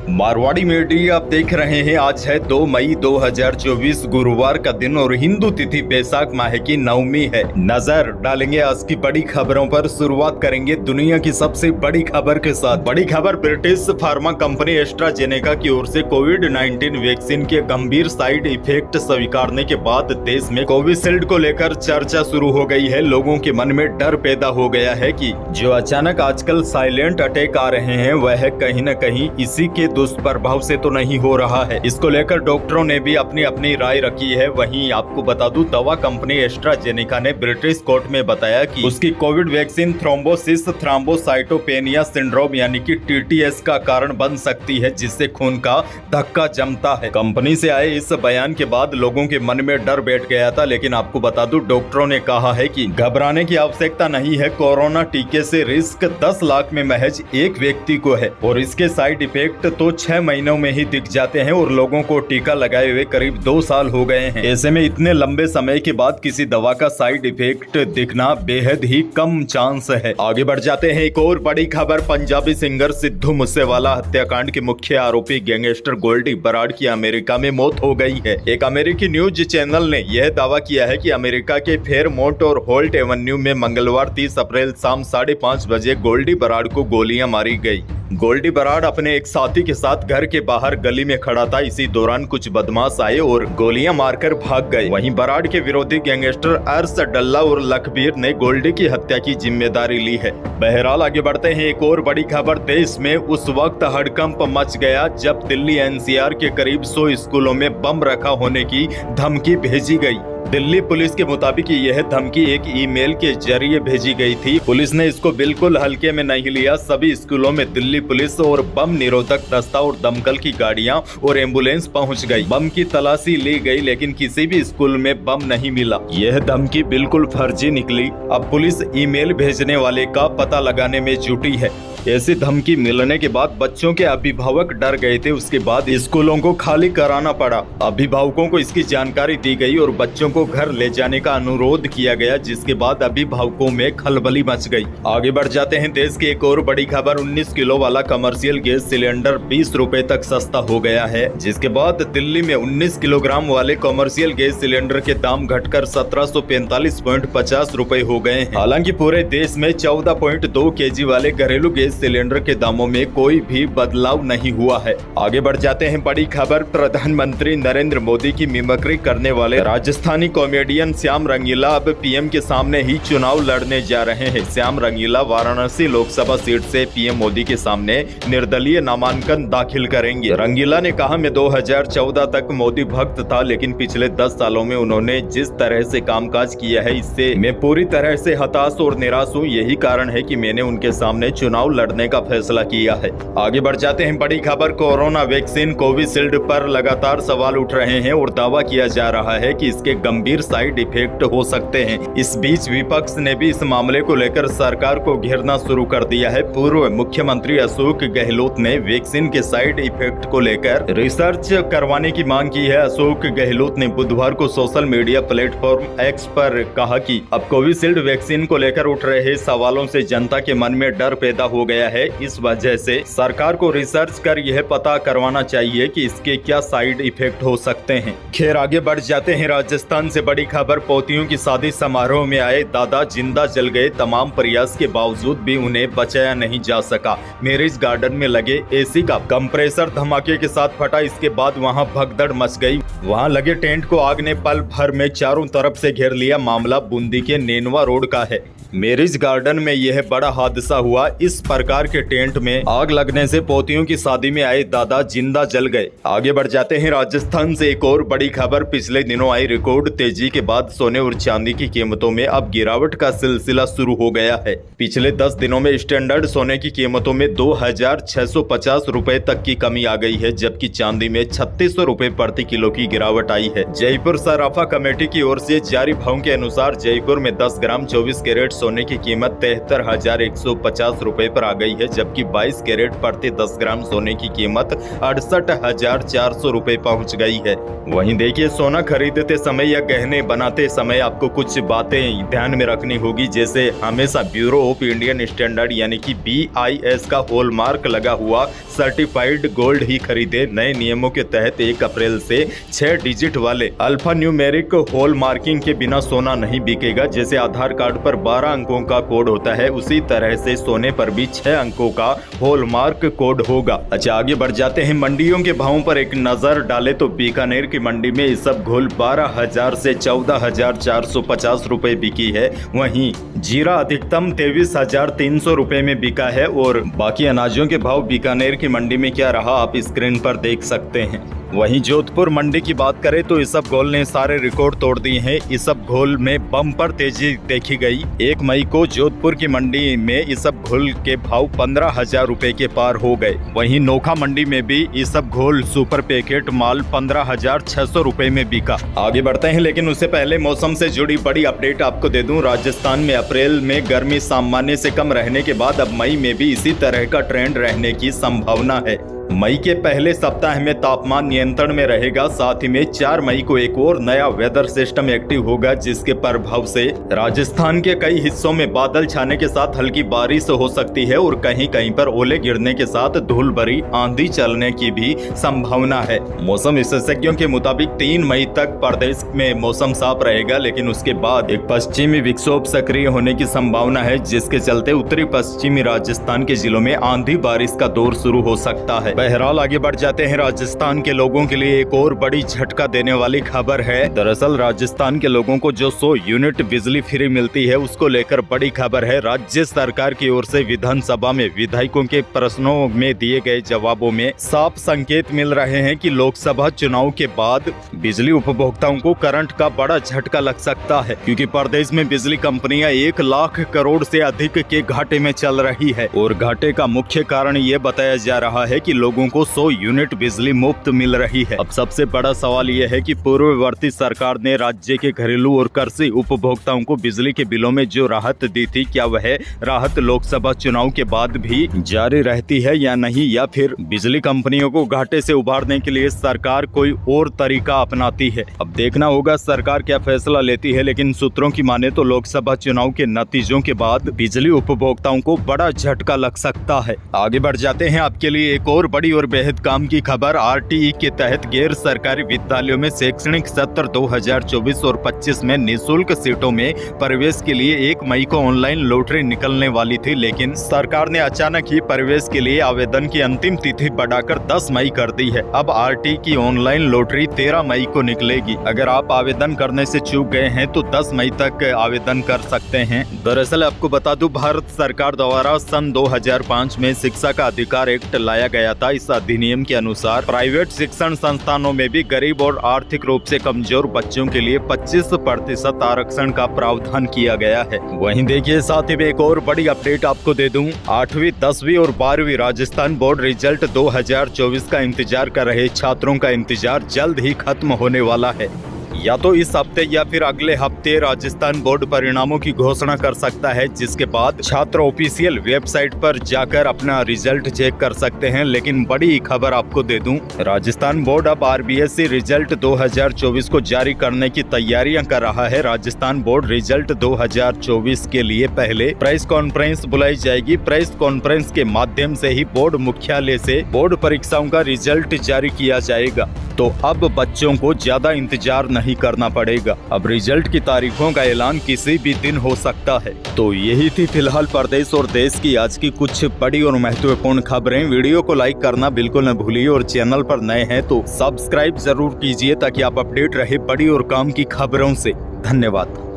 Marwari media आप देख रहे हैं। आज है 2 मई 2024 गुरुवार का दिन और हिंदू तिथि बैसाख माह की नवमी है। नजर डालेंगे आज की बड़ी खबरों पर। शुरुआत करेंगे दुनिया की सबसे बड़ी खबर के साथ। बड़ी खबर ब्रिटिश फार्मा कंपनी एस्ट्राजेनेका की ओर से कोविड-19 वैक्सीन के गंभीर साइड इफेक्ट स्वीकारने के बाद देश में कोविशील्ड को लेकर चर्चा शुरू हो गई है। लोगों के मन में डर पैदा हो गया है कि जो अचानक आजकल साइलेंट अटैक आ रहे हैं वह कहीं न कहीं इसी के दुष्प्रभाव से तो नहीं हो रहा है। इसको लेकर डॉक्टरों ने भी अपनी अपनी राय रखी है। वहीं आपको बता दूं, दवा कंपनी एस्ट्राजेनेका ने ब्रिटिश कोर्ट में बताया कि उसकी Covid vaccine thrombosis thrombocytopenia syndrome यानी कि TTS का कारण बन सकती है, जिससे खून का धक्का जमता है। कंपनी से आए इस बयान के बाद लोगों के मन में डर बैठ गया था, लेकिन आपको बता दूं, डॉक्टरों ने कहा है कि घबराने की आवश्यकता नहीं है। कोरोना टीके से रिस्क 10 लाख में महज एक व्यक्ति को है और इसके साइड इफेक्ट तो 6 महीनों में ही दिख जाते हैं और लोगों को टीका लगाए हुए करीब 2 साल हो गए हैं। ऐसे में इतने लंबे समय के बाद किसी दवा का साइड इफेक्ट दिखना बेहद ही कम चांस है। आगे बढ़ जाते हैं। एक और बड़ी खबर, पंजाबी सिंगर सिद्धू मूसेवाला हत्याकांड के मुख्य आरोपी गैंगस्टर गोल्डी बराड़ की अमेरिका में मौत हो गई है। एक अमेरिकी न्यूज चैनल ने यह दावा किया है कि अमेरिका के फेयरमोंट और होल्ट एवेन्यू में मंगलवार 30 अप्रैल शाम 5:30 बजे गोल्डी बराड़ को गोलियां मारी गई। गोल्डी बराड़ अपने एक साथी के साथ घर के बाहर गली में खड़ा था। इसी दौरान कुछ बदमाश आए और गोलियां मारकर भाग गए। वहीं बराड़ के विरोधी गैंगस्टर अर्श डल्ला और लखबीर ने गोल्डी की हत्या की जिम्मेदारी ली है। बहरहाल आगे बढ़ते हैं। एक और बड़ी खबर, देश में उस वक्त हड़कंप मच गया जब दिल्ली NCR के करीब 100 स्कूलों में बम रखा होने की धमकी भेजी गई। दिल्ली पुलिस के मुताबिक यह धमकी एक ईमेल के जरिए भेजी गई थी। पुलिस ने इसको बिल्कुल हल्के में नहीं लिया। सभी स्कूलों में दिल्ली पुलिस और बम निरोधक दस्ता और दमकल की गाड़ियां और एम्बुलेंस पहुंच गई। बम की तलाशी ली गई, लेकिन किसी भी स्कूल में बम नहीं मिला। यह धमकी बिल्कुल फर्जी निकली। अब पुलिस ईमेल भेजने वाले का पता लगाने में जुटी है। ऐसी धमकी मिलने के बाद बच्चों के अभिभावक डर गए थे। उसके बाद स्कूलों को खाली कराना पड़ा। अभिभावकों को इसकी जानकारी दी गई और बच्चों को घर ले जाने का अनुरोध किया गया, जिसके बाद अभिभावकों में खलबली मच गई। आगे बढ़ जाते हैं। देश की एक और बड़ी खबर, 19 किलो वाला कमर्शियल गैस सिलेंडर 20 रुपए तक सस्ता हो गया है, जिसके बाद दिल्ली में 19 किलोग्राम वाले कमर्शियल गैस सिलेंडर के दाम घटकर 1745.50 रुपए हो गए हैं। हालांकि पूरे देश में 14.2 kg वाले घरेलू गैस सिलेंडर के दामों में कोई भी बदलाव नहीं हुआ है। आगे बढ़ जाते हैं। बड़ी खबर, प्रधानमंत्री नरेंद्र मोदी की मिमिक्री करने वाले राजस्थानी कॉमेडियन श्याम रंगीला अब PM के सामने ही चुनाव लड़ने जा रहे हैं। श्याम रंगीला वाराणसी लोकसभा सीट से PM मोदी के सामने निर्दलीय नामांकन दाखिल करेंगे। रंगीला ने कहा, मैं 2014 तक मोदी भक्त था, लेकिन पिछले 10 सालों में उन्होंने जिस तरह से कामकाज किया है, इससे मैं पूरी तरह से हताश और निराश हूँ। यही कारण है कि मैंने उनके सामने चुनाव लड़ने का फैसला किया है। आगे बढ़ जाते हैं। बड़ी खबर, कोरोना वैक्सीन कोविशील्ड पर लगातार सवाल उठ रहे हैं और दावा किया जा रहा है कि इसके गंभीर साइड इफेक्ट हो सकते हैं। इस बीच विपक्ष ने भी इस मामले को लेकर सरकार को घेरना शुरू कर दिया है। पूर्व मुख्यमंत्री अशोक गहलोत ने वैक्सीन के साइड इफेक्ट को लेकर रिसर्च करवाने की मांग की है। अशोक गहलोत ने बुधवार को सोशल मीडिया प्लेटफॉर्म X पर कहा कि अब कोविशील्ड वैक्सीन को लेकर उठ रहे सवालों से जनता के मन में डर पैदा हो गया है। इस वजह से सरकार को रिसर्च कर यह पता करवाना चाहिए कि इसके क्या साइड इफेक्ट हो सकते हैं। खैर आगे बढ़ जाते हैं। राजस्थान से बड़ी खबर, पोतियों की शादी समारोह में आए दादा जिंदा जल गए। तमाम प्रयास के बावजूद भी उन्हें बचाया नहीं जा सका। मैरिज गार्डन में लगे AC का कंप्रेसर धमाके के साथ फटा। इसके बाद वहां भगदड़ मच गई। वहां लगे टेंट को आग ने पल भर में चारों तरफ से घेर लिया। मामला बूंदी के नेनवा रोड का है। मैरिज गार्डन में यह बड़ा हादसा हुआ। इस प्रकार के टेंट में आग लगने से पोतियों की शादी में आए दादा जिंदा जल गए। आगे बढ़ जाते हैं। राजस्थान से एक और बड़ी खबर, पिछले दिनों आई रिकॉर्ड तेजी के बाद सोने और चांदी की कीमतों में अब गिरावट का सिलसिला शुरू हो गया है। पिछले 10 दिनों में स्टैंडर्ड सोने की कीमतों में 2650 रुपए तक की कमी आ गई है, जबकि चांदी में 3600 रुपए प्रति किलो की गिरावट आई है। जयपुर सराफा कमेटी की ओर से जारी भाव के अनुसार जयपुर में 10 ग्राम 24 कैरेट सोने की कीमत 73,150 रुपए पर आ गई है, जबकि 22 कैरेट प्रति 10 ग्राम सोने की कीमत 68,400 रुपए पहुंच गई है। वहीं देखिए, सोना खरीदते समय या गहने बनाते समय आपको कुछ बातें ध्यान में रखनी होगी, जैसे हमेशा ब्यूरो ऑफ इंडियन स्टैंडर्ड यानी कि BIS का हॉलमार्क लगा हुआ सर्टिफाइड गोल्ड ही खरीदे। नए नियमों के तहत 1 अप्रैल से 6 डिजिट वाले अल्फा न्यूमेरिक हॉल मार्किंग के बिना सोना नहीं बिकेगा। जैसे आधार कार्ड पर 12 अंकों का कोड होता है, उसी तरह से सोने पर भी 6 अंकों का हॉलमार्क कोड होगा। अच्छा, आगे बढ़ जाते हैं। मंडियों के भावों पर एक नजर डालें तो बीकानेर की मंडी में इसबगोल 12,000 से 14,450 रुपए बिकी है। वहीं जीरा अधिकतम 23,300 रुपए में बिका है। और बाकी अनाजों के भाव बीकानेर की मंडी में क्या रहा, आप स्क्रीन पर देख सकते हैं। वहीं जोधपुर मंडी की बात करें तो इसबगोल ने सारे रिकॉर्ड तोड़ दिए हैं। इसबगोल में बम्पर तेजी देखी गई। 1 मई को जोधपुर की मंडी में इसबगोल के भाव 15,000 रुपए के पार हो गए। वहीं नोखा मंडी में भी इसबगोल सुपर पैकेट माल 15,600 रुपए में बिका। आगे बढ़ते हैं, लेकिन उससे पहले मौसम से जुड़ी बड़ी अपडेट आपको दे दूं। राजस्थान में अप्रैल में गर्मी सामान्य से कम रहने के बाद अब मई में भी इसी तरह का ट्रेंड रहने की संभावना है। मई के पहले सप्ताह में तापमान नियंत्रण में रहेगा। साथ ही में 4 मई को एक और नया वेदर सिस्टम एक्टिव होगा, जिसके प्रभाव से राजस्थान के कई हिस्सों में बादल छाने के साथ हल्की बारिश हो सकती है और कहीं कहीं पर ओले गिरने के साथ धूल भरी आंधी चलने की भी संभावना है। मौसम विशेषज्ञों के मुताबिक 3 मई तक प्रदेश में मौसम साफ रहेगा, लेकिन उसके बाद एक पश्चिमी विक्षोभ सक्रिय होने की संभावना है, जिसके चलते उत्तरी पश्चिमी राजस्थान के जिलों में आंधी बारिश का दौर शुरू हो सकता है। बहरहाल आगे बढ़ जाते हैं। राजस्थान के लोगों के लिए एक और बड़ी झटका देने वाली खबर है। दरअसल राजस्थान के लोगों को जो 100 यूनिट बिजली फ्री मिलती है, उसको लेकर बड़ी खबर है। राज्य सरकार की ओर से विधानसभा में विधायकों के प्रश्नों में दिए गए जवाबों में साफ संकेत मिल रहे हैं कि लोकसभा चुनाव के बाद बिजली उपभोक्ताओं को करंट का बड़ा झटका लग सकता है, क्योंकि प्रदेश में बिजली कंपनियां 1 लाख करोड़ से अधिक के घाटे में चल रही है। और घाटे का मुख्य कारण ये बताया जा रहा है कि लोगों को 100 यूनिट बिजली मुफ्त मिल रही है। अब सबसे बड़ा सवाल यह है कि पूर्ववर्ती सरकार ने राज्य के घरेलू और कृषि उपभोक्ताओं को बिजली के बिलों में जो राहत दी थी, क्या वह राहत लोकसभा चुनाव के बाद भी जारी रहती है या नहीं, या फिर बिजली कंपनियों को घाटे से उबारने के लिए सरकार कोई और तरीका अपनाती है। अब देखना होगा सरकार क्या फैसला लेती है, लेकिन सूत्रों की माने तो लोकसभा चुनाव के नतीजों के बाद बिजली उपभोक्ताओं को बड़ा झटका लग सकता है। आगे बढ़ जाते हैं। आपके लिए एक और बड़ी और बेहद काम की खबर। RTE के तहत गैर सरकारी विद्यालयों में शैक्षणिक सत्र 2024 और 25 में निःशुल्क सीटों में प्रवेश के लिए 1 मई को ऑनलाइन लॉटरी निकलने वाली थी, लेकिन सरकार ने अचानक ही प्रवेश के लिए आवेदन की अंतिम तिथि बढ़ाकर 10 मई कर दी है। अब RTE की ऑनलाइन लॉटरी 13 मई को निकलेगी। अगर आप आवेदन करने से चूक गए हैं तो 10 मई तक आवेदन कर सकते हैं। दरअसल आपको बता दूं, भारत सरकार द्वारा सन 2005 में शिक्षा का अधिकार एक्ट लाया गया था। इस अधिनियम के अनुसार प्राइवेट शिक्षण संस्थानों में भी गरीब और आर्थिक रूप से कमजोर बच्चों के लिए 25% आरक्षण का प्रावधान किया गया है। वहीं देखिए, साथ ही में एक और बड़ी अपडेट आपको दे दूं। 8वीं, 10वीं और 12वीं राजस्थान बोर्ड रिजल्ट 2024 का इंतजार कर रहे छात्रों का इंतजार जल्द ही खत्म होने वाला है। या तो इस हफ्ते या फिर अगले हफ्ते राजस्थान बोर्ड परिणामों की घोषणा कर सकता है, जिसके बाद छात्र ऑफिशियल वेबसाइट पर जाकर अपना रिजल्ट चेक कर सकते हैं। लेकिन बड़ी खबर आपको दे दूं, राजस्थान बोर्ड अब RBSC रिजल्ट 2024 को जारी करने की तैयारियां कर रहा है। राजस्थान बोर्ड रिजल्ट 2024 के लिए पहले प्रेस कॉन्फ्रेंस बुलाई जाएगी। प्रेस कॉन्फ्रेंस के माध्यम से ही बोर्ड मुख्यालय से बोर्ड परीक्षाओं का रिजल्ट जारी किया जाएगा। तो अब बच्चों को ज्यादा इंतजार नहीं करना पड़ेगा। अब रिजल्ट की तारीखों का ऐलान किसी भी दिन हो सकता है। तो यही थी फिलहाल प्रदेश और देश की आज की कुछ बड़ी और महत्वपूर्ण खबरें। वीडियो को लाइक करना बिल्कुल न भूलिए और चैनल पर नए हैं तो सब्सक्राइब जरूर कीजिए, ताकि आप अपडेट रहे बड़ी और काम की खबरों से। धन्यवाद।